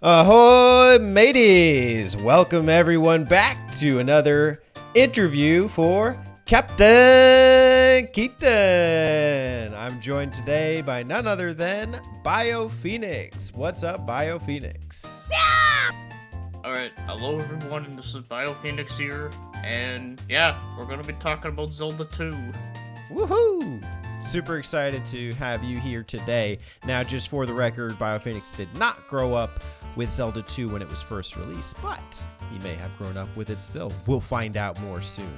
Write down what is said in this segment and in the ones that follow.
Ahoy, mateys! Welcome everyone back to another interview for Captain Keaton. I'm joined today by none other than BioPhoenix. What's up, BioPhoenix? Alright, hello everyone, and this is BioPhoenix here, and yeah, we're gonna be talking about Zelda 2. Woohoo! Super excited to have you here today. Now, just for the record, BioPhoenix did not grow up with Zelda 2 when it was first released, but he may have grown up with it still. We'll find out more soon.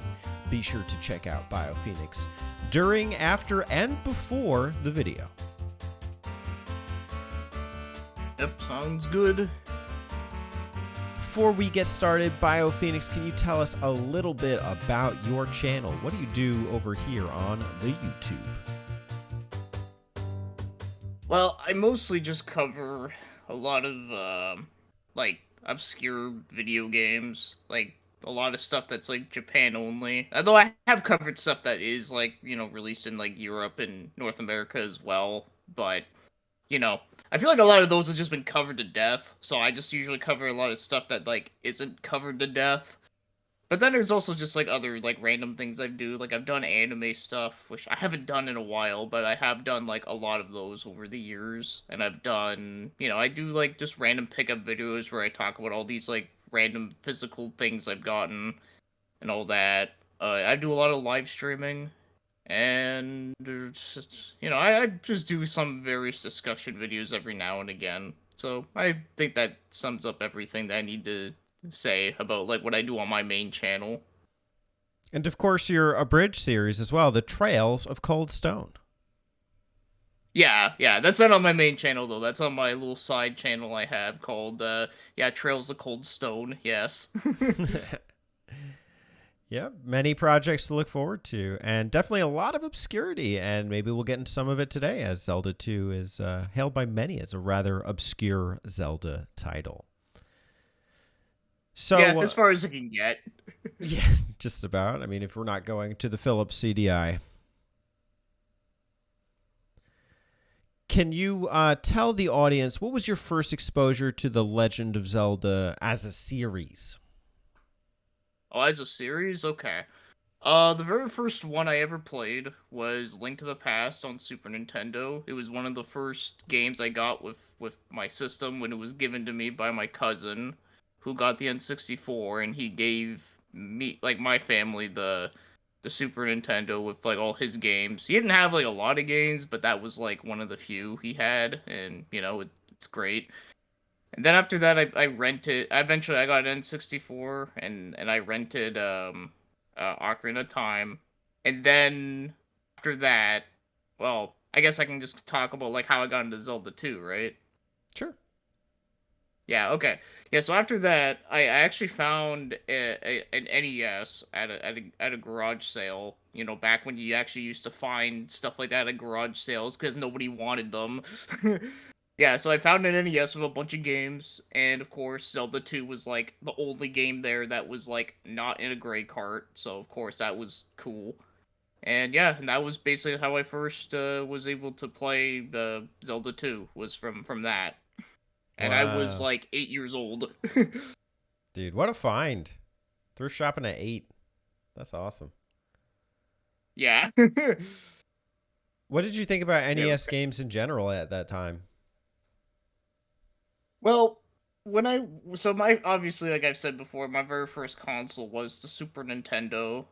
Be sure to check out BioPhoenix during, after, and before the video. Yep, sounds good. Before we get started, BioPhoenix, can you tell us a little bit about your channel? What do you do over here on the YouTube? Well, I mostly just cover a lot of, obscure video games, like, a lot of stuff that's, like, Japan only. Although I have covered stuff that is, like, released in, like, Europe and North America as well, but I feel like a lot of those have just been covered to death, so I just usually cover a lot of stuff that, like, isn't covered to death. But then there's also just, like, other, like, random things I do. Like, I've done anime stuff, which I haven't done in a while, but I have done, like, a lot of those over the years. And I've done, I do, like, just random pickup videos where I talk about all these, like, random physical things I've gotten and all that. I do a lot of live streaming. And there's just, I just do some various discussion videos every now and again. So I think that sums up everything that I need to say about like what I do on my main channel. And of course, your abridged series as well, The Trails of Cold Stone. Yeah, that's not on my main channel though. That's on my little side channel I have called Trails of Cold Stone. Yes. Yep, many projects to look forward to, and definitely a lot of obscurity, and maybe we'll get into some of it today, as Zelda 2 is hailed by many as a rather obscure Zelda title. So, yeah, as far as I can get. Yeah, just about. I mean, if we're not going to the Philips CDI. Can you tell the audience, what was your first exposure to The Legend of Zelda as a series? Oh, as a series? Okay. The very first one I ever played was Link to the Past on Super Nintendo. It was one of the first games I got with my system when it was given to me by my cousin, who got the N64, and he gave me, like, my family the Super Nintendo with, like, all his games. He didn't have, like, a lot of games, but that was, like, one of the few he had, and, it's great. And then after that, I rented. Eventually, I got an N64, and I rented Ocarina of Time. And then after that, well, I guess I can just talk about like how I got into Zelda 2, right? Sure. Yeah. Okay. Yeah. So after that, I actually found an NES at a garage sale. Back when you actually used to find stuff like that at garage sales because nobody wanted them. Yeah, so I found an NES with a bunch of games, and of course, Zelda 2 was like the only game there that was like not in a gray cart, so of course that was cool. And yeah, and that was basically how I first was able to play Zelda 2 was from that. And I was Wow. like 8 years old. Dude, what a find. Thrift shopping at 8. That's awesome. Yeah. What did you think about Yeah, it was NES games in general at that time? Well, when I so my obviously like I've said before, my very first console was the Super Nintendo.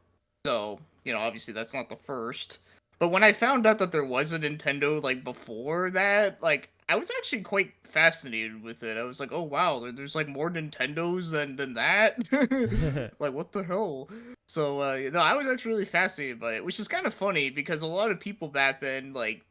So, obviously that's not the first. But when I found out that there was a Nintendo like before that, like I was actually quite fascinated with it. I was like, "Oh wow, there's like more Nintendos than that." Like what the hell? So, I was actually really fascinated by it, which is kind of funny because a lot of people back then like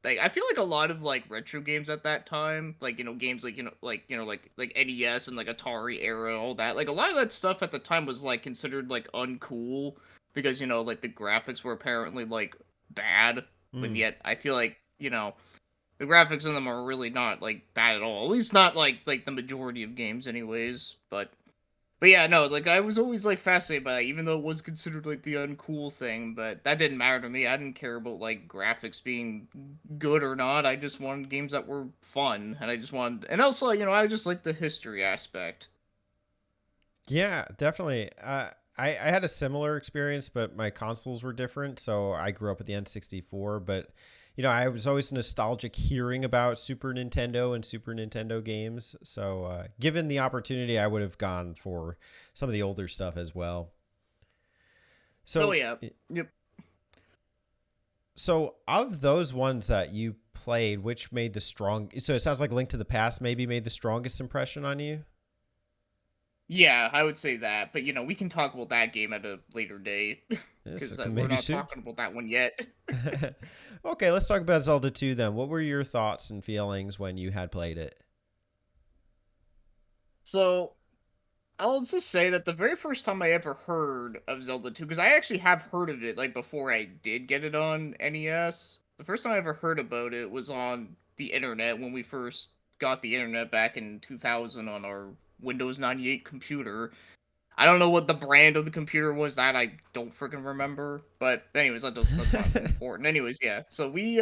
I feel like a lot of like retro games at that time, like games like like NES and like Atari era, all that. Like a lot of that stuff at the time was like considered like uncool because like the graphics were apparently like bad, but Hmm. yet I feel like the graphics in them are really not like bad at all. At least not like the majority of games, anyways. But But yeah, no, like I was always like fascinated by that, even though it was considered like the uncool thing. But that didn't matter to me. I didn't care about like graphics being good or not. I just wanted games that were fun, and I just wanted, and also I just like the history aspect. Yeah, definitely. I had a similar experience, but my consoles were different. So I grew up with the N64, but I was always nostalgic hearing about Super Nintendo and Super Nintendo games. So given the opportunity, I would have gone for some of the older stuff as well. Oh So, yeah, yep. so of those ones that you played, which made the strong? So it sounds like Link to the Past maybe made the strongest impression on you. Yeah, I would say that. But we can talk about that game at a later date Yes, because we're maybe not soon. talking about that one yet. Okay, let's talk about Zelda 2 then. What were your thoughts and feelings when you had played it? So I'll just say that the very first time I ever heard of Zelda 2, because I actually have heard of it like before I did get it on NES. The first time I ever heard about it was on the internet when we first got the internet back in 2000 on our Windows 98 computer. I don't know what the brand of the computer was, that I don't freaking remember. But anyways, that's not important. Anyways, yeah. So we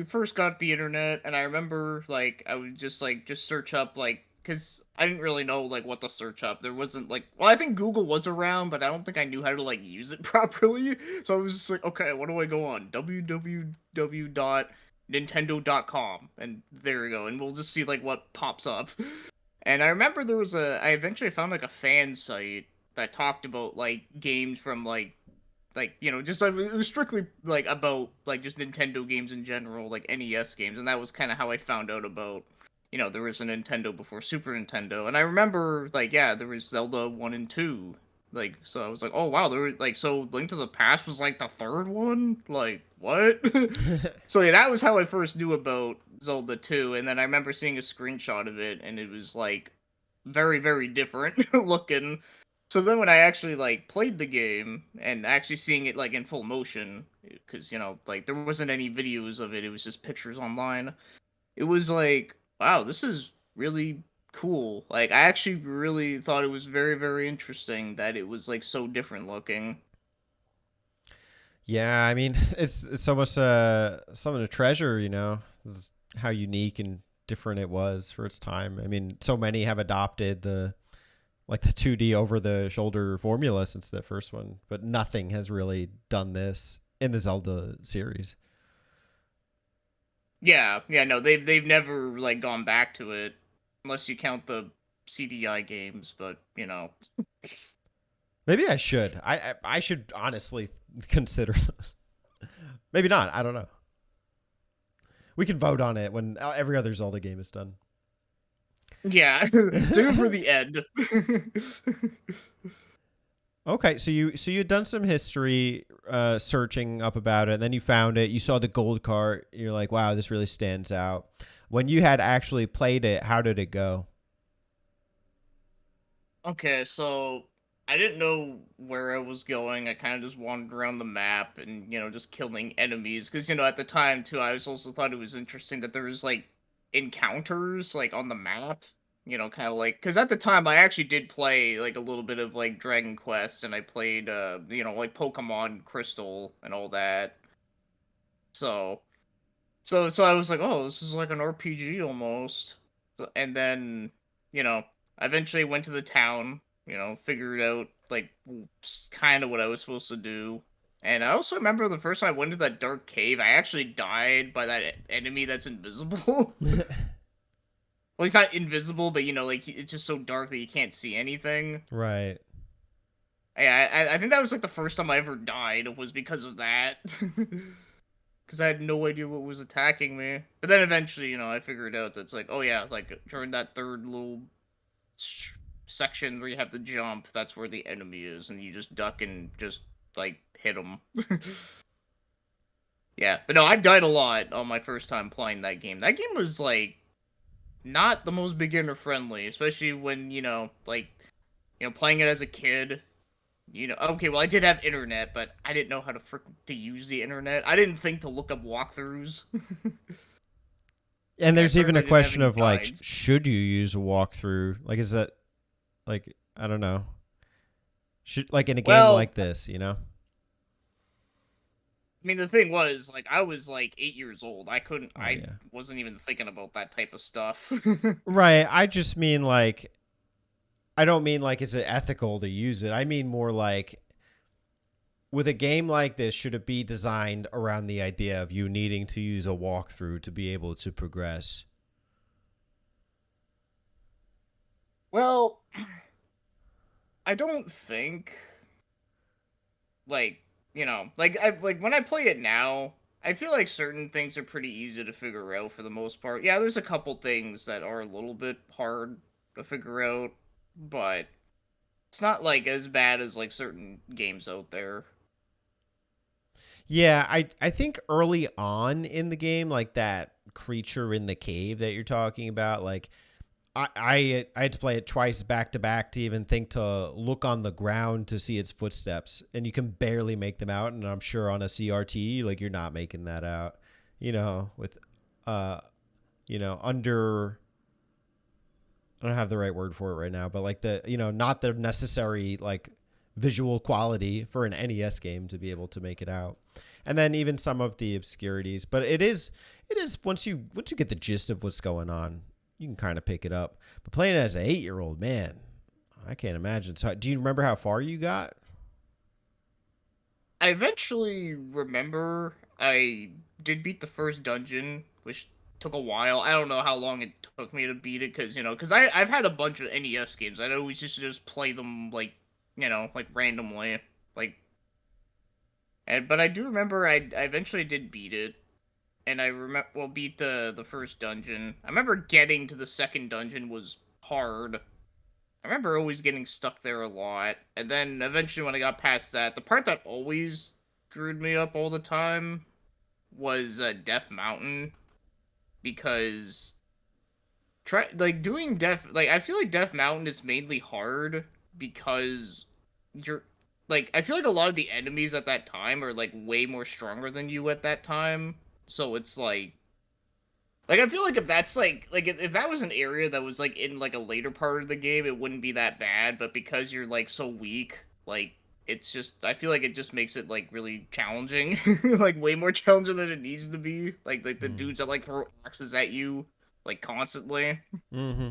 first got the internet, and I remember like I would just search up because I didn't really know like what to search up. There wasn't I think Google was around, but I don't think I knew how to like use it properly. So I was just like, okay, what do I go on? www.nintendo.com, and there we go, and we'll just see like what pops up. And I remember I eventually found like a fan site that talked about like games from just like it was strictly like about like just Nintendo games in general, like NES games, and that was kind of how I found out about there was a Nintendo before Super Nintendo, and I remember like yeah, there was Zelda 1 and 2. Like so I was like, "Oh wow, there was like so Link to the Past was like the third one?" Like, what? So yeah, that was how I first knew about Zelda 2, and then I remember seeing a screenshot of it and it was like very very different looking. So then when I actually like played the game and actually seeing it like in full motion, because like there wasn't any videos of it, it was just pictures online. It was like, wow, this is really cool. Like I actually really thought it was very very interesting that it was like so different looking. Yeah, I mean, it's almost something to treasure, This is how unique and different it was for its time. I mean, so many have adopted the 2D over the shoulder formula since the first one, but nothing has really done this in the Zelda series. Yeah, yeah, no, they've never like gone back to it unless you count the CDI games, but Maybe I should. I should honestly consider those. Maybe not. I don't know. We can vote on it when every other Zelda game is done. Yeah, save it for the end. Okay, so you had done some history searching up about it, and then you found it. You saw the gold cart. You're like, wow, this really stands out. When you had actually played it, how did it go? Okay, so I didn't know where I was going. I kind of just wandered around the map and, just killing enemies. Because, at the time, too, I was also thought it was interesting that there was, like, encounters, like, on the map. Kind of like... Because at the time, I actually did play, like, a little bit of, like, Dragon Quest. And I played, like, Pokemon Crystal and all that. So... So I was like, oh, this is like an RPG almost. And then, I eventually went to the town, figured out like kind of what I was supposed to do. And I also remember the first time I went to that dark cave, I actually died by that enemy that's invisible. Well, he's not invisible, but like it's just so dark that you can't see anything. Right. Yeah, I think that was like the first time I ever died was because of that. Because I had no idea what was attacking me. But then eventually, I figured out that it's like, oh yeah, like during that third little section where you have to jump, that's where the enemy is, and you just duck and just like hit them. Yeah, but no, I've died a lot on my first time playing that game. That game was like not the most beginner friendly, especially when like playing it as a kid. Okay, well, I did have internet, but I didn't know how to use the internet. I didn't think to look up walkthroughs. And Yeah, I there's even a certainly didn't have question any of like, guides. should you use a walkthrough? Like, is that like, I don't know. Should, like in a game Well, like this, you know? I mean, the thing was, like, I was like 8 years old. Oh I yeah. wasn't even thinking about that type of stuff. Right. I just mean like, I don't mean like, is it ethical to use it? I mean more like, with a game like this, should it be designed around the idea of you needing to use a walkthrough to be able to progress? Well, I don't think like like when I play it now, I feel like certain things are pretty easy to figure out for the most part. Yeah, there's a couple things that are a little bit hard to figure out, but it's not like as bad as like certain games out there. Yeah, I think early on in the game, like that creature in the cave that you're talking about, like I had to play it twice back to back to even think to look on the ground to see its footsteps, and you can barely make them out. And I'm sure on a CRT, like you're not making that out, with uh, under, I don't have the right word for it right now, but like not the necessary like visual quality for an NES game to be able to make it out. And then even some of the obscurities, but it is once you get the gist of what's going on, you can kind of pick it up. But playing it as an 8-year-old, man, I can't imagine. So, do you remember how far you got? I eventually remember I did beat the first dungeon, which took a while. I don't know how long it took me to beat it, because I've had a bunch of NES games. I'd always just play them like, like randomly, like. But I do remember I eventually did beat it, and I remember beat the first dungeon. I remember getting to the second dungeon was hard. I remember always getting stuck there a lot, and then eventually when I got past that, the part that always screwed me up all the time was Death Mountain, because doing Death, like, I feel like Death Mountain is mainly hard because you're like, I feel like a lot of the enemies at that time are like way more stronger than you at that time, so it's like I feel like if that's like if that was an area that was like in like a later part of the game, it wouldn't be that bad. But because you're like so weak, like it's just I feel like it just makes it like really challenging, like way more challenging than it needs to be. Like the Mm. dudes that like throw axes at you like constantly. Mm-hmm.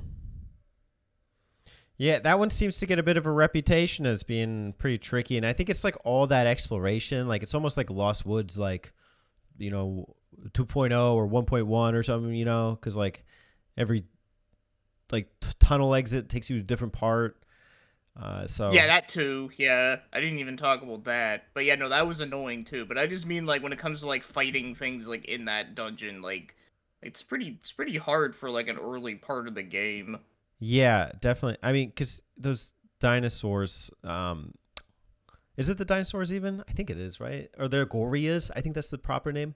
Yeah, that one seems to get a bit of a reputation as being pretty tricky, and I think it's like all that exploration, like it's almost like Lost Woods, like 2.0 or 1.1 or something, because like every like tunnel exit takes you to a different part. So Yeah, that too. Yeah, I didn't even talk about that. But yeah, no, that was annoying too. But I just mean like when it comes to like fighting things like in that dungeon, like it's pretty hard for like an early part of the game. yeah, definitely. I mean, because those dinosaurs, is it the dinosaurs even? I think it is, right? Or they're gorias. I think that's the proper name.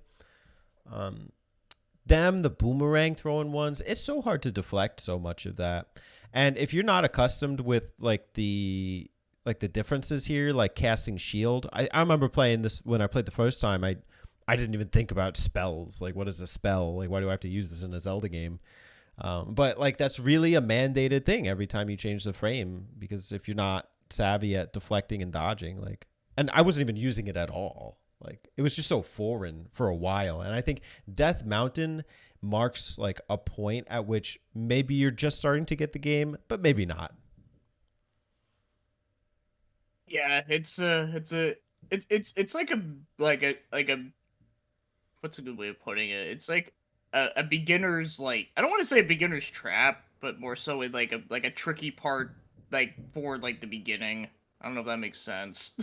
Um, the boomerang throwing ones. It's so hard to deflect so much of that. And if you're not accustomed with like the differences here, like casting shield, I remember playing this when I played the first time. I didn't even think about spells. Like, what is a spell? Like, why do I have to use this in a Zelda game? But like that's really a mandated thing every time you change the frame, because if you're not savvy at deflecting and dodging, like, and I wasn't even using it at all. Like it was just so foreign for a while, and I think Death Mountain marks like a point at which maybe you're just starting to get the game, but maybe not. Yeah, it's like a what's a good way of putting it? It's like a beginner's like I don't want to say a beginner's trap, but more so in like a tricky part like for like the beginning. I don't know if that makes sense.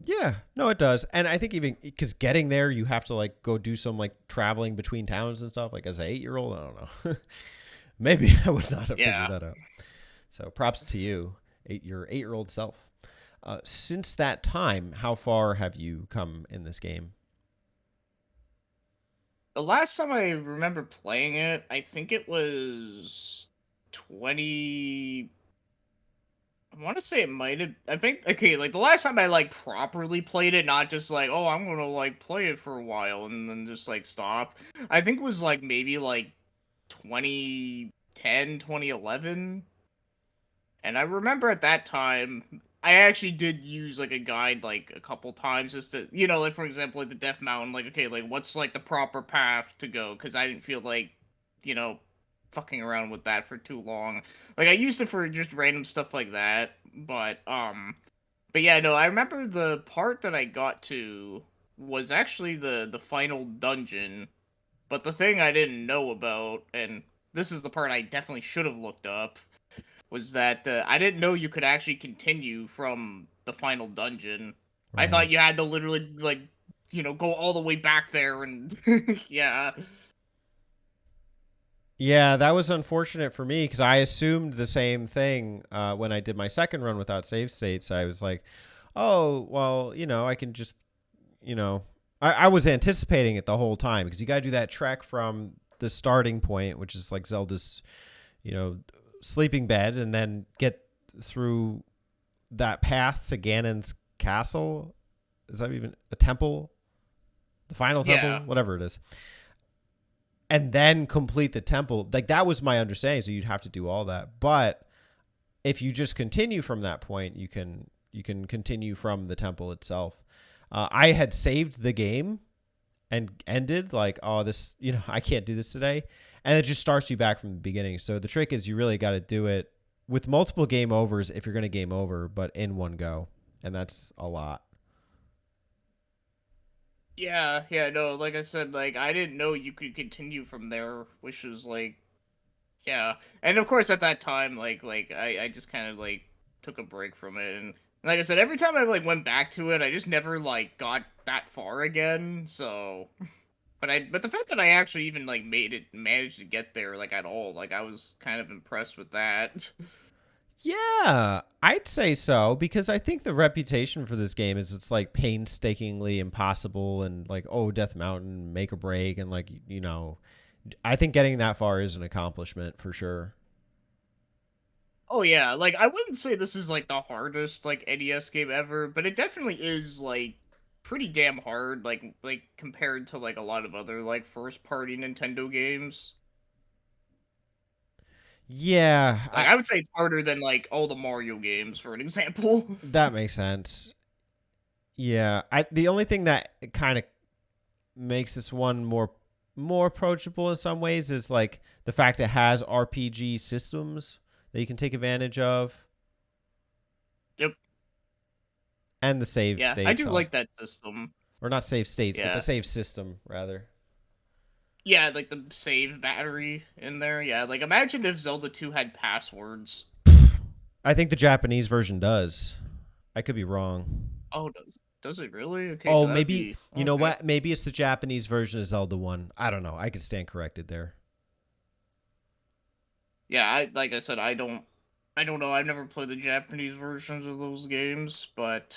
Yeah, no, it does, and I think even because getting there, you have to like go do some like traveling between towns and stuff. Like as an 8-year-old, I don't know. Maybe I would not have figured Yeah. that out. So props to you, your 8-year-old self. Since that time, how far have you come in this game? The last time I remember playing it, I think it was 20 I want to say it might have. I think okay, like the last time I like properly played it, not just like oh I'm gonna like play it for a while and then just like stop. I think was like maybe like 2010, 2011. And I remember at that time, I actually did use like a guide like a couple times just to, like for example, like the Death Mountain, like okay, like what's like the proper path to go? Because I didn't feel like, you know, fucking around with that for too long. Like I used it for just random stuff like that, but yeah, no, I remember the part that I got to was actually the final dungeon. But the thing I didn't know about, and this is the part I definitely should have looked up, was that I didn't know you could actually continue from the final dungeon. I Right. thought you had to literally like go all the way back there and yeah. Yeah, that was unfortunate for me because I assumed the same thing when I did my second run without save states. I was like, oh, well, I can just, you know, I was anticipating it the whole time because you got to do that trek from the starting point, which is like Zelda's, you know, sleeping bed, and then get through that path to Ganon's castle. Is that even a temple? The final temple? Yeah. Whatever it is. And then complete the temple. Like that was my understanding. So you'd have to do all that. But if you just continue from that point, you can continue from the temple itself. I had saved the game and ended like, oh, this, I can't do this today, and it just starts you back from the beginning. So the trick is you really got to do it with multiple game overs if you're going to game over, but in one go, and that's a lot. Yeah, yeah, no, like I said, like I didn't know you could continue from there, which was like yeah. And of course at that time I just kind of like took a break from it and like I said, every time I like went back to it, I just never like got that far again. So but the fact that I actually even like managed to get there like at all, like I was kind of impressed with that. Yeah, I'd say so because I think the reputation for this game is it's like painstakingly impossible and like, oh, Death Mountain, make or break, and like, I think getting that far is an accomplishment for sure. Oh yeah, like I wouldn't say this is like the hardest like NES game ever, but it definitely is like pretty damn hard like compared to like a lot of other like first party Nintendo games. Yeah, Like I would say it's harder than like all the Mario games for an example. that makes sense. Yeah, the only thing that kind of makes this one more approachable in some ways is like the fact it has RPG systems that you can take advantage of, Yep. and the save Yeah, I states do all, like that system. or not save states, but the Yeah. save system rather. Yeah, like the save battery in there. Yeah, like imagine if Zelda 2 had passwords. I think the Japanese version does. I could be wrong. Oh, does it really? Okay, Oh, cause that'd maybe be you know okay. what? Maybe it's the Japanese version of Zelda 1. I don't know. I could stand corrected there. Yeah, like I said, I don't know. I've never played the Japanese versions of those games, but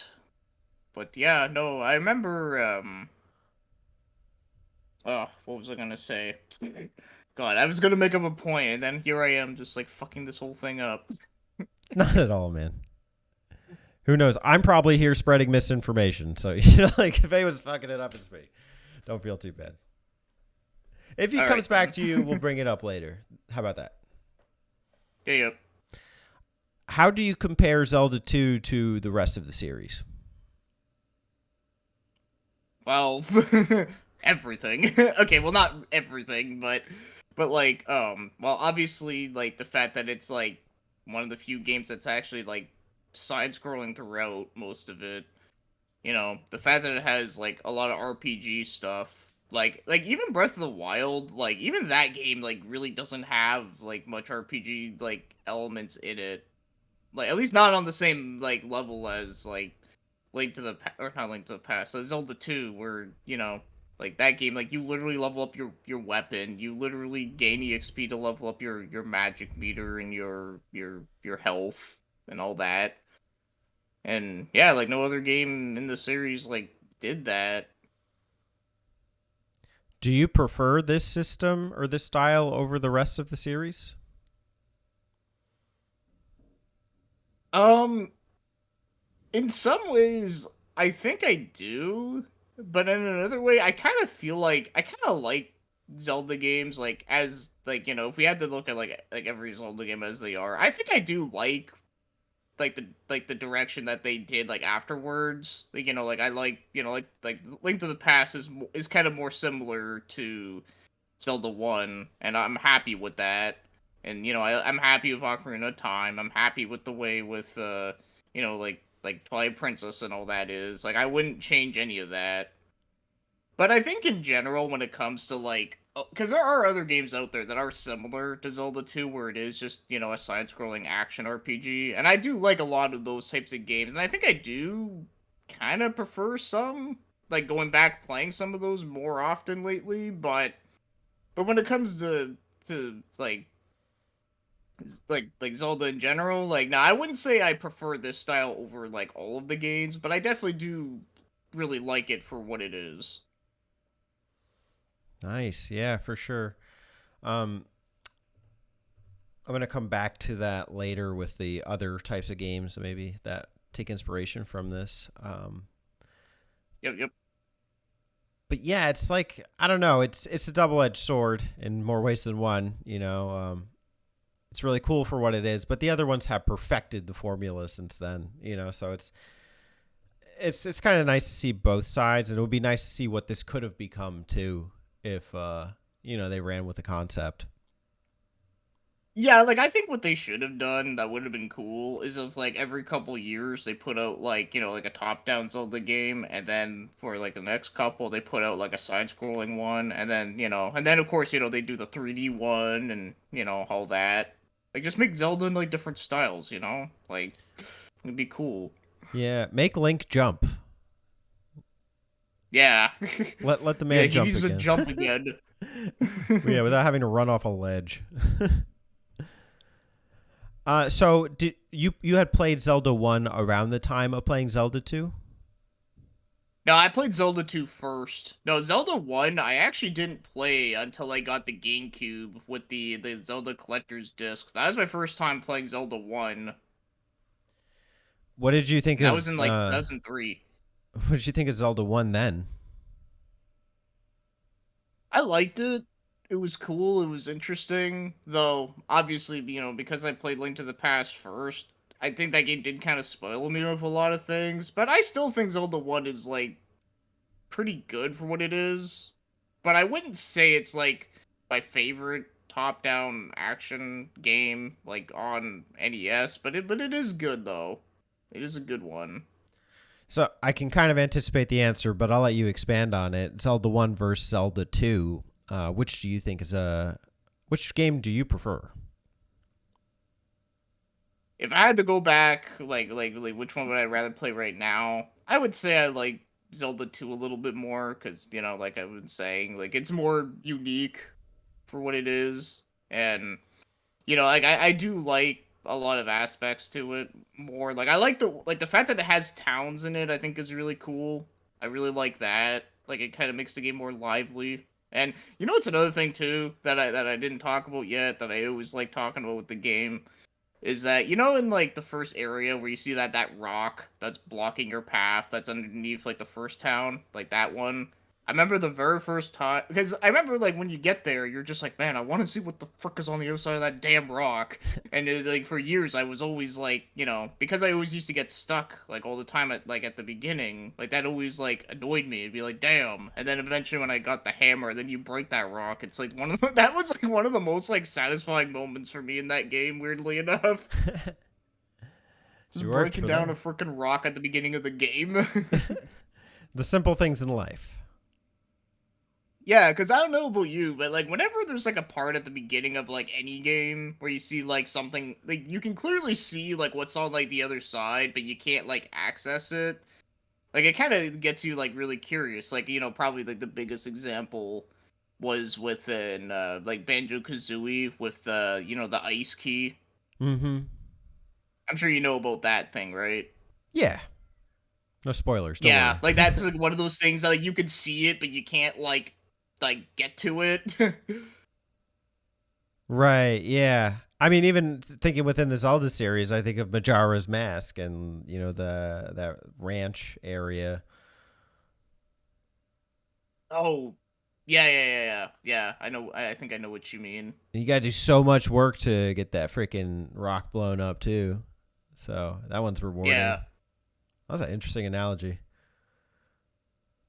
yeah, no, I remember oh, what was I gonna say? God, I was gonna make up a point, and then here I am just like fucking this whole thing up. Not at all, man. Who knows? I'm probably here spreading misinformation. So, like if anyone's fucking it up, it's me. Don't feel too bad. If he Alright comes back then. to you, we'll bring it up later. How about that? Yeah, yeah. How do you compare Zelda 2 to the rest of the series? Well, everything. Okay, well not everything, but like well obviously like the fact that it's like one of the few games that's actually like side scrolling throughout most of it. The fact that it has like a lot of RPG stuff. Like even Breath of the Wild, like even that game like really doesn't have like much RPG like elements in it. Like at least not on the same like level as like or not Link to the Past, Zelda 2, where like that game, like you literally level up your weapon, you literally gain EXP to level up your magic meter and your health and all that. And yeah, like no other game in the series like did that. Do you prefer this system or this style over the rest of the series? Um, in some ways, I think I do, but in another way, I kind of feel like I kind of like Zelda games, like as like if we had to look at like every Zelda game as they are, I think I do like the direction that they did like afterwards. Like like I like like Link to the Past is kind of more similar to Zelda 1, and I'm happy with that. And I'm happy with Ocarina of Time. I'm happy with the way with like Twilight Princess and all that is. Like I wouldn't change any of that. But I think in general when it comes to like because there are other games out there that are similar to Zelda 2 where it is just, a side-scrolling action RPG, and I do like a lot of those types of games, and I think I do kind of prefer some like going back playing some of those more often lately, but when it comes to like Zelda in general, like now I wouldn't say I prefer this style over like all of the games, but I definitely do really like it for what it is. Nice. Yeah, for sure. Um, I'm gonna come back to that later with the other types of games maybe that take inspiration from this. Yep, yep. But yeah, it's like I don't know. It's a double edged sword in more ways than one. It's really cool for what it is, but the other ones have perfected the formula since then. So it's kind of nice to see both sides, and it would be nice to see what this could have become too if they ran with the concept. Yeah, like I think what they should have done that would have been cool is if like every couple years they put out like like a top-down Zelda game, and then for like the next couple they put out like a side-scrolling one, and then and then of course they do the 3D one and all that. Like just make Zelda in like different styles, like it'd be cool. Yeah, make Link jump. Yeah, Let the yeah, man he jump needs to again. jump again. Yeah, without having to run off a ledge. So did you had played Zelda 1 around the time of playing Zelda 2? No, I played Zelda 2 first. No, Zelda 1, I actually didn't play until I got the GameCube with the Zelda Collector's Disc. That was my first time playing Zelda 1. What did you think And that was of in like 2003. what did you think of Zelda 1 then? I liked it. It was cool. It was interesting. Though, obviously, because I played Link to the Past first, I think that game did kind of spoil me with a lot of things. But I still think Zelda 1 is like pretty good for what it is, but I wouldn't say it's like my favorite top-down action game like on NES, but it is good though. It is a good one. So I can kind of anticipate the answer, but I'll let you expand on it. Zelda 1 versus Zelda 2. Which do you think is which game do you prefer? If I had to go back, like which one would I rather play right now? I would say I like Zelda 2 a little bit more because like I've been saying, like it's more unique for what it is, and like I do like a lot of aspects to it more. Like I like the fact that it has towns in it. I think is really cool. I really like that. Like it kind of makes the game more lively. And it's another thing too that I didn't talk about yet that I always like talking about with the game is that in like the first area where you see that rock that's blocking your path that's underneath like the first town, like that one. I remember the very first time because I remember like when you get there, you're just like, man, I want to see what the frick is on the other side of that damn rock. And like for years, I was always like, because I always used to get stuck like all the time at the beginning, like that always like annoyed me. It'd be like, damn. And then eventually when I got the hammer, then you break that rock. It's like that was like one of the most like satisfying moments for me in that game. Weirdly enough, just You worked breaking for down a that. freaking rock at the beginning of the game. The simple things in life. Yeah, because I don't know about you, but like whenever there's like a part at the beginning of like any game where you see like something like you can clearly see like what's on like the other side, but you can't like access it. Like it kind of gets you like really curious. Like probably like the biggest example was within like Banjo Kazooie with the the ice key. Mm-hmm. I'm sure you know about that thing, right? Yeah. No spoilers. Don't Yeah, worry. like that's like one of those things that like you can see it, but you can't like get to it. Right. Yeah. I mean, even thinking within the Zelda series, I think of Majara's Mask and the that ranch area. Oh, yeah. I know. I think I know what you mean. You got to do so much work to get that freaking rock blown up too. So that one's rewarding. Yeah, That's an interesting analogy.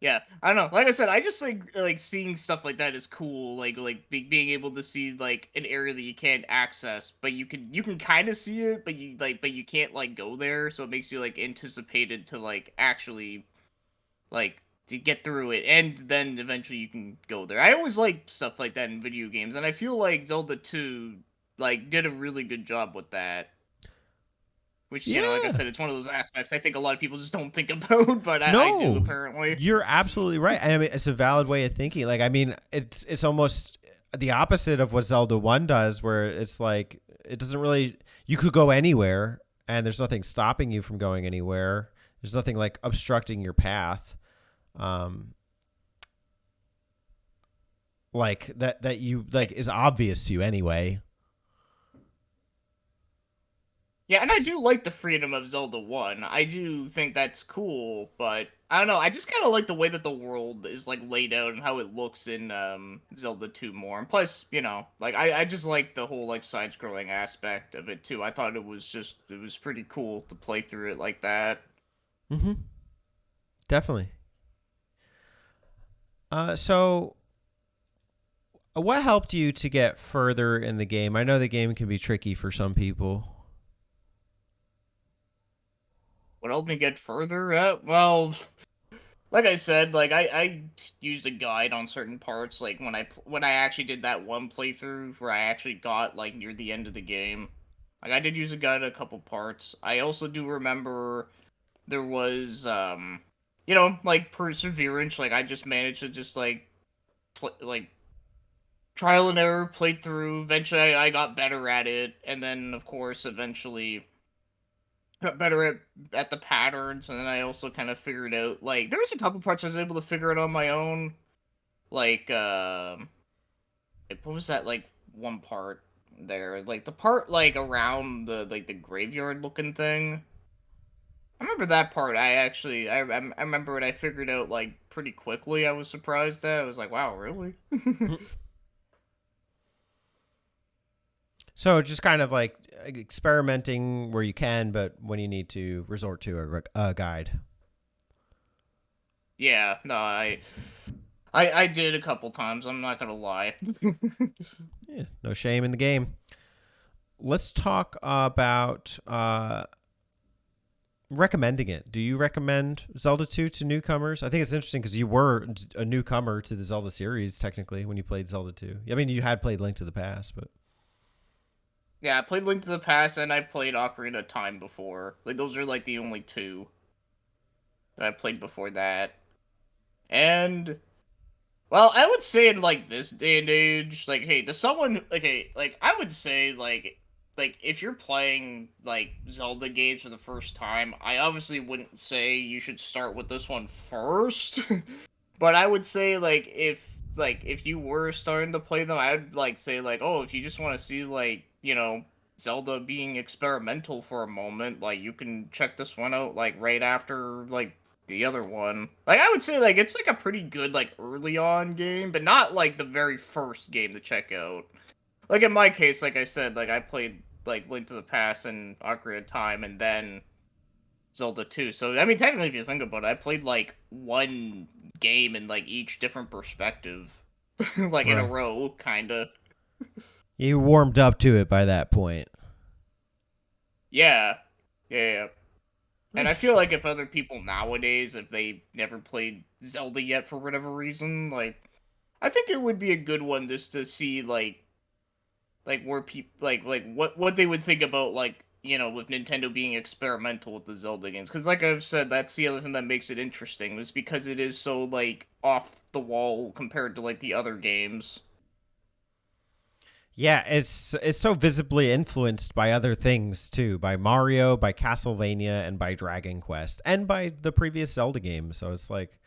yeah. I don't know. Like I said, I just like seeing stuff like that is cool. Being able to see like an area that you can't access, but you can kind of see it, but you can't like go there. So it makes you like anticipated to like actually like to get through it, and then eventually you can go there. I always like stuff like that in video games, and I feel like Zelda 2 like did a really good job with that. Which, like I Yeah. said, it's one of those aspects I think a lot of people just don't think about, but I do No, apparently. you're absolutely right. I mean, it's a valid way of thinking. Like, I mean, it's almost the opposite of what Zelda 1 does, where it's like it doesn't really you could go anywhere and there's nothing stopping you from going anywhere. There's nothing like obstructing your path. Um like that you like is obvious to you anyway. Yeah, and I do like the freedom of Zelda 1. I do think that's cool, but I don't know. I just kind of like the way that the world is like laid out and how it looks in Zelda 2 more. And plus, like I just like the whole like side-scrolling aspect of it too. I thought it was pretty cool to play through it like that. Mhm. Definitely. So what helped you to get further in the game? I know the game can be tricky for some people. What helped me get further? Well, like I said, like I used a guide on certain parts. Like when I actually did that one playthrough where I actually got like near the end of the game. Like I did use a guide a couple parts. I also do remember there was like perseverance. Like I just managed to just like trial and error played through. Eventually I got better at it, and then of course eventually got better at the patterns, and then I also kind of figured out like there was a couple parts I was able to figure it on my own. Like what was that like one part there? Like the part like around the like the graveyard looking thing. I remember that part. I remember what I figured out like pretty quickly. I was surprised at. I was like, wow, really? So just kind of like experimenting where you can, but when you need to resort to a guide. Yeah, no, I did a couple times. I'm not gonna lie. Yeah, no shame in the game. Let's talk about recommending it. Do you recommend Zelda 2 to newcomers? I think it's interesting because you were a newcomer to the Zelda series technically when you played Zelda 2. I mean, you had played Link to the Past, but Yeah, I played Link to the Past and I played Ocarina of Time before. Like those are like the only two that I played before that. And well, I would say in like this day and age, like hey, to someone okay, like I would say like if you're playing like Zelda games for the first time, I obviously wouldn't say you should start with this one first. But I would say like if you were starting to play them, I'd like say like, oh, if you just want to see like, Zelda being experimental for a moment, like you can check this one out like right after like the other one. Like I would say like it's like a pretty good like early on game, but not like the very first game to check out. Like in my case, like I said, like I played like Link to the Past and Ocarina of Time and then Zelda 2. So I mean technically if you think about it, I played like one game in like each different perspective. Like in a right. row, kinda. You warmed up to it by that point. Yeah. Yeah. And I Nice. feel like if other people nowadays, if they never played Zelda yet for whatever reason, like I think it would be a good one just to see like where people like what they would think about like with Nintendo being experimental with the Zelda games, because like I've said, that's the other thing that makes it interesting, is because it is so like off the wall compared to like the other games. Yeah, it's so visibly influenced by other things too, by Mario, by Castlevania, and by Dragon Quest, and by the previous Zelda games. So it's like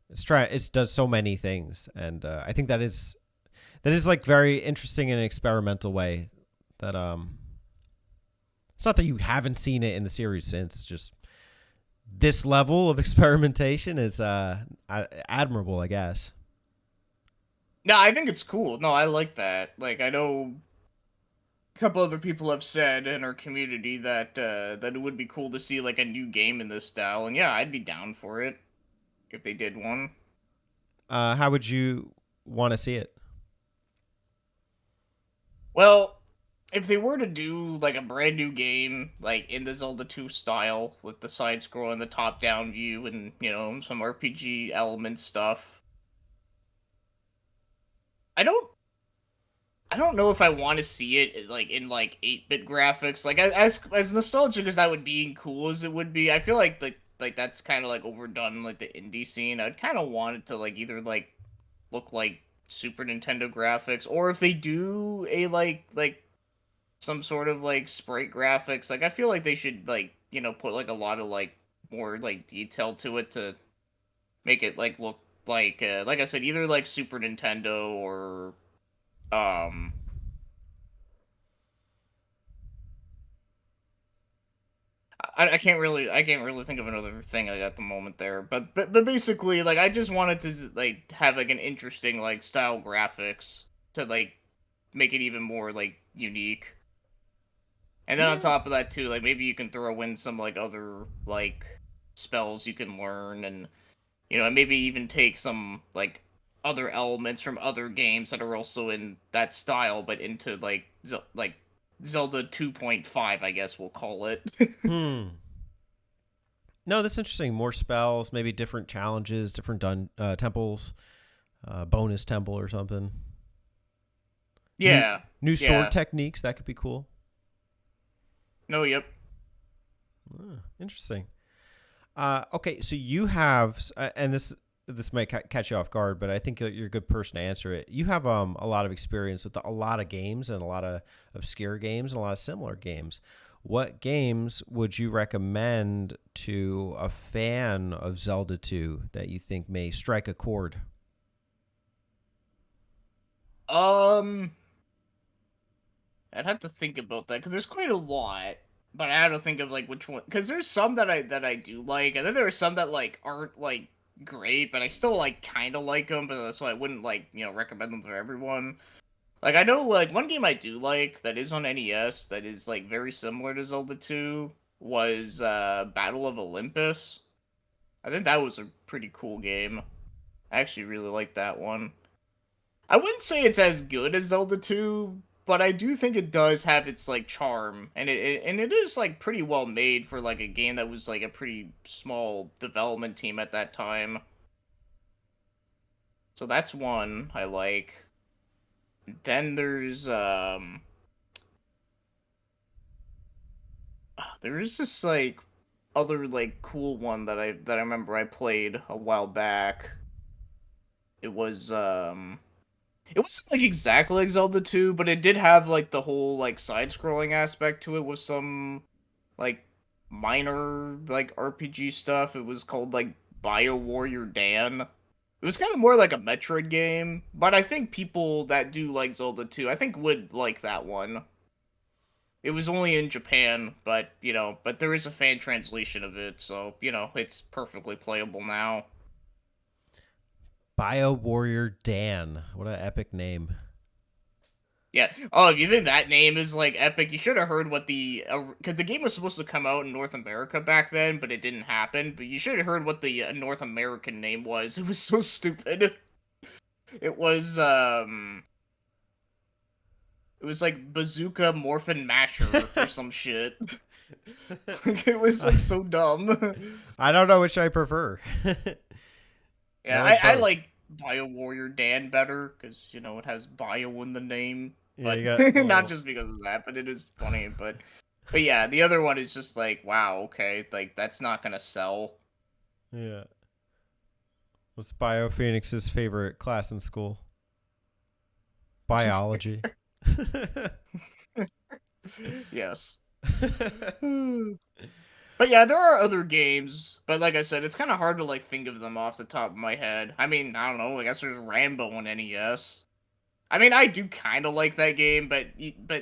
it does so many things, and I think that is like very interesting in an experimental way that it's not that you haven't seen it in the series since. It's just this level of experimentation is admirable, I guess. No, I think it's cool. No, I like that. Like, I know a couple other people have said in our community that that it would be cool to see like a new game in this style, and yeah, I'd be down for it if they did one. How would you want to see it? Well, if they were to do like a brand new game, like in the Zelda 2 style, with the side scroll and the top down view and, you know, some RPG element stuff, I don't I don't know if I want to see it like in like 8-bit graphics. Like as nostalgic as that would be and cool as it would be, I feel like that's kind of like overdone in, like the indie scene. I'd kind of want it to like either like look like Super Nintendo graphics, or if they do a like some sort of like sprite graphics, like I feel like they should like, you know, put like a lot of like more like detail to it to make it like look like I said, either like Super Nintendo or um I can't really think of another thing like, at the moment there, but basically like I just wanted to like have like an interesting like style graphics to like make it even more like unique. And then on Yeah. top of that too, like maybe you can throw in some like other like spells you can learn, and you know, and maybe even take some like other elements from other games that are also in that style, but into like like Zelda 2.5, I guess we'll call it. Hmm. No, that's interesting. More spells, maybe different challenges, different temples, bonus temple or something. New Yeah, new sword yeah, techniques that could be cool. no, yep. Interesting. Okay, so you have, and this might catch you off guard, but I think you're a good person to answer it. You have a lot of experience with a lot of games and a lot of obscure games and a lot of similar games. What games would you recommend to a fan of Zelda 2 that you think may strike a chord? Um, I'd have to think about that because there's quite a lot, but I had to think of like which one, because there's some that I do like, and then there are some that like aren't like great, but I still like kind of like them, but so I wouldn't like, you know, recommend them for everyone. Like I know like one game I do like that is on NES that is like very similar to Zelda 2 was Battle of Olympus. I think that was a pretty cool game. I actually really like that one. I wouldn't say it's as good as Zelda 2, but I do think it does have its like charm, and it is like pretty well made for like a game that was like a pretty small development team at that time. So that's one I like. Then there's this like other like cool one that I remember I played a while back. It was it wasn't like exactly like Zelda 2, but it did have like the whole like side scrolling aspect to it with some like minor like RPG stuff. It was called like Bio Warrior Dan. It was kind of more like a Metroid game, but I think people that do like Zelda 2, I think would like that one. It was only in Japan, but you know, but there is a fan translation of it, so you know, it's perfectly playable now. Bio Warrior Dan. What an epic name. Yeah. Oh, if you think that name is like epic, you should have heard what the because the game was supposed to come out in North America back then, but it didn't happen. But you should have heard what the North American name was. It was so stupid. It was it was like Bazooka Morphin Masher or some shit. Like, it was like so dumb. I don't know which I prefer. I Yeah, like I both. like Bio Warrior Dan better because you know it has bio in the name, Yeah, but you got a not little. just because of that. But it is funny. But yeah, the other one is just like, wow, okay, like that's not gonna sell. Yeah. What's Bio Phoenix's favorite class in school? Biology. Yes. But yeah, there are other games, but like I said, it's kind of hard to like think of them off the top of my head. I mean, I don't know. I guess there's Rambo on NES. I mean, I do kind of like that game, but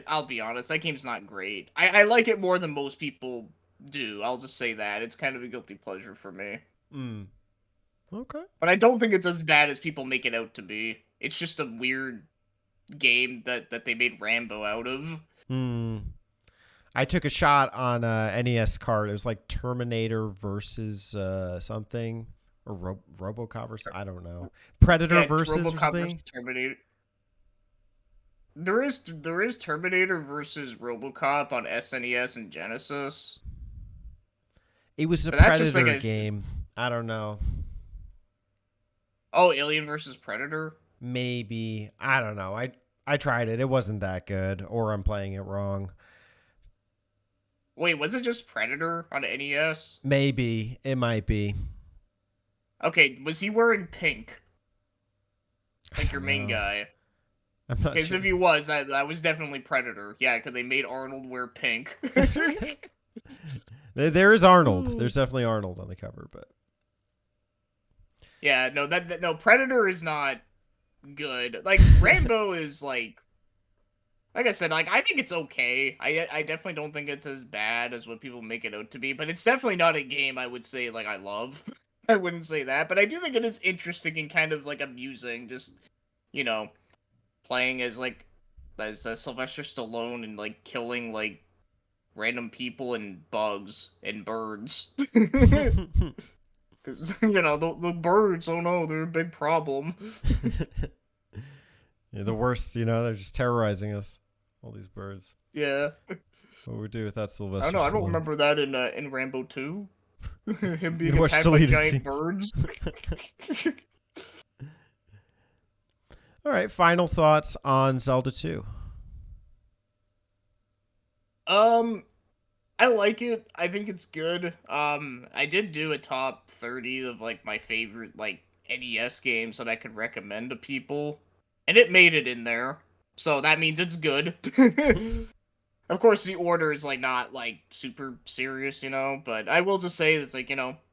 I'll be honest, that game's not great. I like it more than most people do. I'll just say that it's kind of a guilty pleasure for me. Mm. Okay. But I don't think it's as bad as people make it out to be. It's just a weird game that they made Rambo out of. Hmm. I took a shot on a NES card. It was like Terminator versus something or RoboCop or I don't know. Predator Yeah, versus or RoboCop something. versus Terminator. There is Terminator versus RoboCop on SNES and Genesis, It was a but that's just like Predator a game. I don't know. Alien versus Predator. Maybe. I don't know. I tried it. It wasn't that good, or I'm playing it wrong. Wait, was it just Predator on NES? Maybe it might be. Okay, was he wearing pink I like your don't main know. guy? I'm not Because sure. if he was, that was definitely Predator. Yeah, because they made Arnold wear pink. There is Arnold. There's definitely Arnold on the cover, but Yeah, no, no, Predator is not good. Like Rambo is like I said, like I think it's okay. I definitely don't think it's as bad as what people make it out to be, but it's definitely not a game I would say like I love. I wouldn't say that, but I do think it is interesting and kind of like amusing. Just you know, playing as Sylvester Stallone and like killing like random people and bugs and birds. Because the birds, oh no, they're a big problem. yeah, the worst. They're just terrorizing us. All these birds. Yeah. What would we do without I don't Sylvester know. I don't Stallone? remember that in Rambo 2. Him being You watch attacked by deleted giant scenes. birds. All right. Final thoughts on Zelda 2. um, I like it. I think it's good. I did do a top 30 of like my favorite like NES games that I could recommend to people, and it made it in there. So that means it's good. Of course, the order is like not like super serious, but I will just say it's like,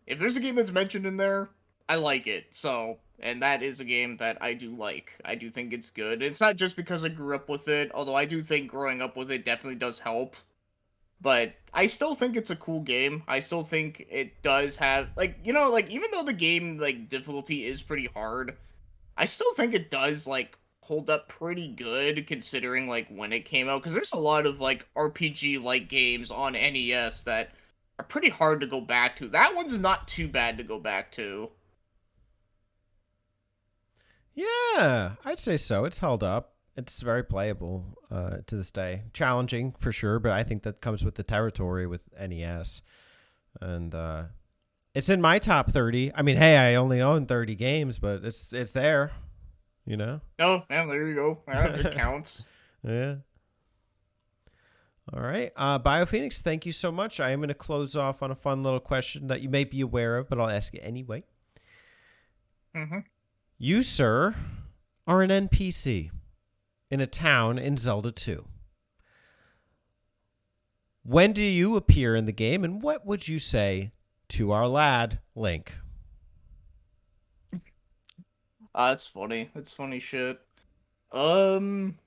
if there's a game that's mentioned in there, I like it. So, and that is a game that I do like. I do think it's good. It's not just because I grew up with it, although I do think growing up with it definitely does help. But I still think it's a cool game. I still think it does have like, like even though the game like difficulty is pretty hard, I still think it does like hold up pretty good considering like when it came out because there's a lot of like RPG like games on NES that are pretty hard to go back to. That one's not too bad to go back to. Yeah, I'd say so. It's held up. It's very playable to this day. Challenging for sure, but I think that comes with the territory with NES. And it's in my top 30. I mean, hey, I only own 30 games, but it's there, you know? Oh, yeah, there you go. Yeah, it counts. Yeah. All right. BioPhoenix, thank you so much. I am going to close off on a fun little question that you may be aware of, but I'll ask it anyway. Mm-hmm. You, sir, are an NPC in a town in Zelda 2. When do you appear in the game, and what would you say to our lad, Link? That's funny. That's funny shit. Um.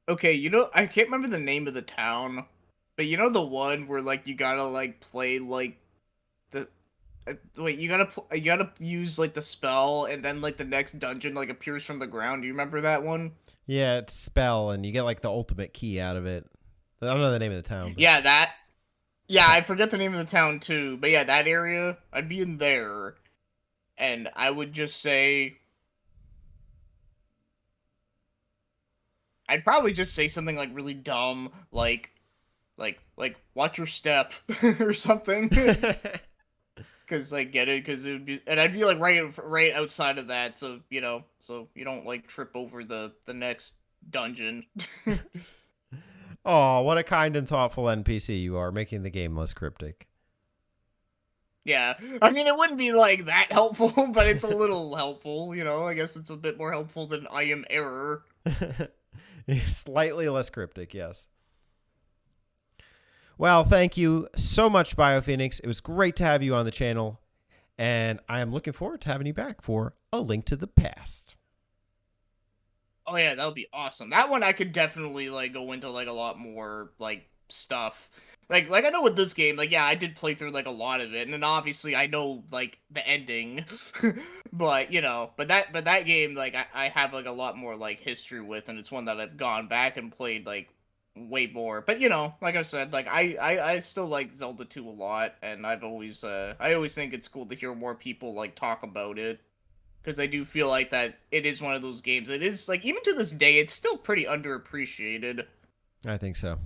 Okay, I can't remember the name of the town, but the one where like you gotta like play like the wait, you gotta use like the spell, and then like the next dungeon like appears from the ground. Do you remember that one? Yeah, it's spell, and you get like the ultimate key out of it. I don't know the name of the town, but Yeah, that. Yeah, I forget the name of the town too, but yeah, that area. I'd be in there, and I would just say, I'd probably just say something like really dumb, like watch your step or something. Cause like get it, cause it would be, and I'd be like right outside of that, so so you don't like trip over the next dungeon. oh, what a kind and thoughtful NPC you are, making the game less cryptic. Yeah, I mean it wouldn't be like that helpful, but it's a little helpful. I guess it's a bit more helpful than I am error. Slightly less cryptic, yes. Well, thank you so much, BioPhoenix. It was great to have you on the channel. And I am looking forward to having you back for A Link to the Past. Oh yeah, that would be awesome. That one I could definitely like go into like a lot more like stuff. Like I know with this game, like yeah, I did play through like a lot of it, and then obviously I know like the ending, but but that game like I have like a lot more like history with, and it's one that I've gone back and played like way more. But like I said, like I still like Zelda 2 a lot, and I always think it's cool to hear more people like talk about it. Because I do feel like that it is one of those games. It is like even to this day, it's still pretty underappreciated. I think so.